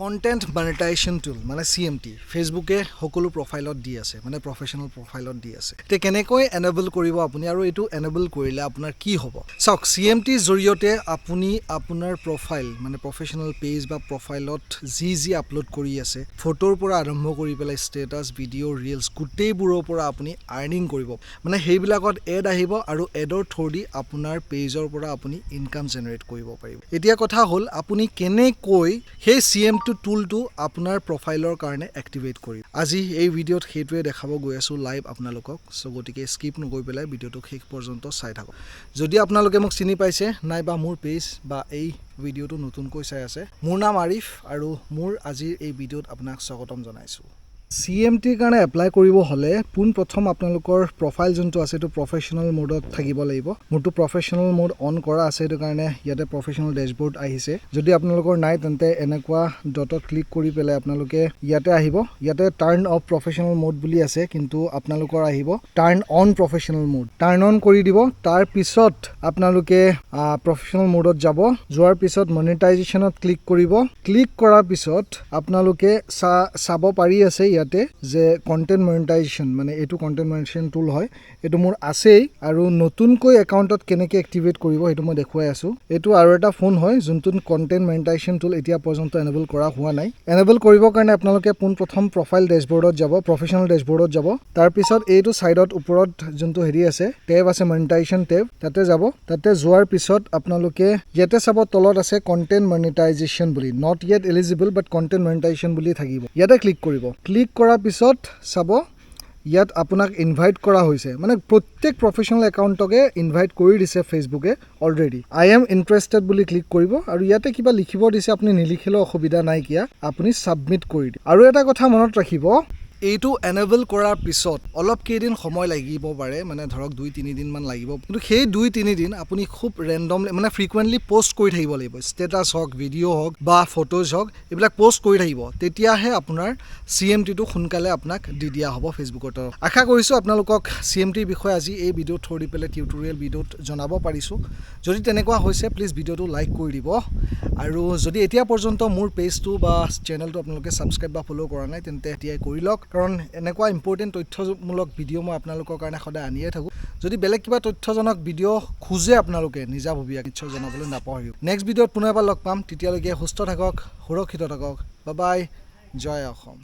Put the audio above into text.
content monetization টুল মানে CMT ফেসবুকে সকলো প্ৰফাইলত দি আছে মানে প্ৰফেশনাল প্ৰফাইলত দি আছে তে কেনেকৈ এনেবল কৰিব আপুনি আৰু এটো এনেবল কৰিলে আপোনাৰ কি হ'ব সক CMT জৰিয়তে আপুনি আপোনাৰ প্ৰফাইল মানে প্ৰফেশনাল পেজ বা প্ৰফাইলত যি আপলোড কৰি আছে ফটোৰ পৰা আৰম্ভ কৰি পেলাই ষ্টেটাস ভিডিও ৰিলস গুটেইবোৰৰ পৰা আপুনি আৰ্নিং কৰিব মানে হেইবিলাকত এড আহিব আৰু এডৰ থ্ৰুদি আপোনাৰ পেজৰ পৰা আপুনি ইনকাম জেনাৰেট কৰিব পাৰিব এতিয়া কথা হল আপুনি কেনেকৈ সেই CMT টুলটো আপোনাৰ প্ৰফাইলৰ কাৰণে এক্টিভেট কৰিব আজি এই ভিডিওত হেতুৱে দেখাব গৈ আছো লাইভ আপোনালোকক সো গটিকে স্কিপ নকৈ পেলাই ভিডিওটো শেষ পৰ্যন্ত চাই থাকক যদি আপোনালোকে মোক চিনি পাইছে নাইবা মোৰ পেজ বা এই ভিডিওটো নতুনকৈ চাই আছে মোৰ নাম আৰিফ আৰু মোৰ আজিৰ এই ভিডিওত আপোনাক স্বাগতম জনাইছো CMT কাৰণে এপ্লাই কৰিব হলে পুন প্ৰথম আপোনালোকৰ প্ৰফাইল যোনটো আছে তো প্ৰফেশনাল মোডত থাকিব লাগিব মোৰটো প্ৰফেশনাল মোড অন কৰা আছে এটো কাৰণে ইয়াতে প্ৰফেশনাল ড্যাশবোৰ্ড আহিছে যদি আপোনালোকৰ নাই তেন্তে এনেকুৱা ডটত ক্লিক কৰি পেলাই আপোনালোকে ইয়াতে আহিব ইয়াতে টাৰ্ন অফ প্ৰফেশনাল মোড বুলি আছে কিন্তু আপোনালোকৰ আহিব turn on professional mode turn on কৰি দিব তাৰ পিছত আপোনালোকে প্ৰফেশনাল মোডত যাব যোৱাৰ পিছত মনিটাইজেশনত ক্লিক কৰিব ক্লিক কৰাৰ পিছত আপোনালোকে চাব পাৰি আছে যে কন্টেন্ট মনিটাইজেশন মানে এটো কন্টেন্ট মনিটাইজেশন টুল হয় এটো মোৰ আছেই আৰু নতুনকৈ একাউন্টত কেনেকৈ এক্টিভেট কৰিব এটো মই দেখুৱাই আছো এটো আৰু এটা ফোন হয় যোনটো কন্টেন্ট মনিটাইজেশন টুল এতিয়া পৰ্যন্ত এনেবল কৰা হোৱা নাই এনেবল কৰিবৰ কাৰণে আপোনালোকে পুন প্ৰথম প্ৰফাইল ড্যাশবোৰ্ডত যাব প্ৰফেশনাল ড্যাশবোৰ্ডত যাব তাৰ পিছত এইটো সাইডত ওপৰত যোনটো হেৰি আছে টেব আছে মনিটাইজেশন টেব তাতে যাব তাতে যোৱাৰ পিছত আপোনালোকে ইয়াতে চাব তলত আছে কন্টেন্ট মনিটাইজেশন বুলি not yet eligible but content monetization বুলি থাকিব ইয়াতে ক্লিক কৰিব ক্লিক কৰাৰ পিছত চাব ইয়াত আপোনাক ইনভাইট কৰা হৈছে মানে প্ৰত্যেক প্ৰফেশনাল একাউন্টকে ইনভাইট কৰি দিছে ফেসবুকে অলৰেডি আই এম ইন্টাৰেষ্টেড বুলি ক্লিক কৰিব আৰু ইয়াতে কিবা লিখিব দিছে আপুনি নিলিখিলে অসুবিধা নাই কিয়া আপুনি সাবমিট কৰি দিব আৰু এটা কথা মনত ৰাখিব এইটো এনেবল কৰাৰ পিছত অলপ কেইদিন সময় লাগিব পাৰে মানে ধৰক 2-3 দিন মান লাগিব কিন্তু সেই 2-3 দিন আপুনি খুব ৰেন্ডমলি মানে ফ্ৰিকুৱেন্টলি পোষ্ট কৰি থাকিব লাগিব ষ্টেটাস হক ভিডিও হক বা ফটোজ হক এইবিলাক পোষ্ট কৰি থাকিব তেতিয়াহে আপোনাৰ CMT টো সোনকালে আপোনাক দি দিয়া হ'ব ফেসবুকত আশা কৰিছো আপোনালোকক CMT বিষয়ে আজি এই ভিডিও থৰি পেলে টিউটোৰিয়েল ভিডিওত জনাব পাৰিছো যদি তেনেকুৱা হৈছে প্লিজ ভিডিওটো লাইক কৰি দিব আৰু যদি এতিয়া পৰ্যন্ত মোৰ পেজটো বা চেনেলটো আপোনালোকে সাবস্ক্ৰাইব বা ফলো কৰা নাই তেন্তে এতিয়াই কৰি লওক কাৰণ এনেকুৱা ইম্পৰ্টেন্ট তথ্যমূলক ভিডিও মই আপোনালোকৰ কাৰণে সদায় আনিয়ে থাকো যদি বেলেগ কিবা তথ্যজনক ভিডিও খুজে আপোনালোকে নিজাভবিয়া নিশ্চয় জনাবলৈ নাপাহৰিব নেক্সট ভিডিওত পুনৰ এবাৰ লগ পাম তেতিয়ালৈকে সুস্থ থাকক সুৰক্ষিত থাকক বাই বাই জয় অসম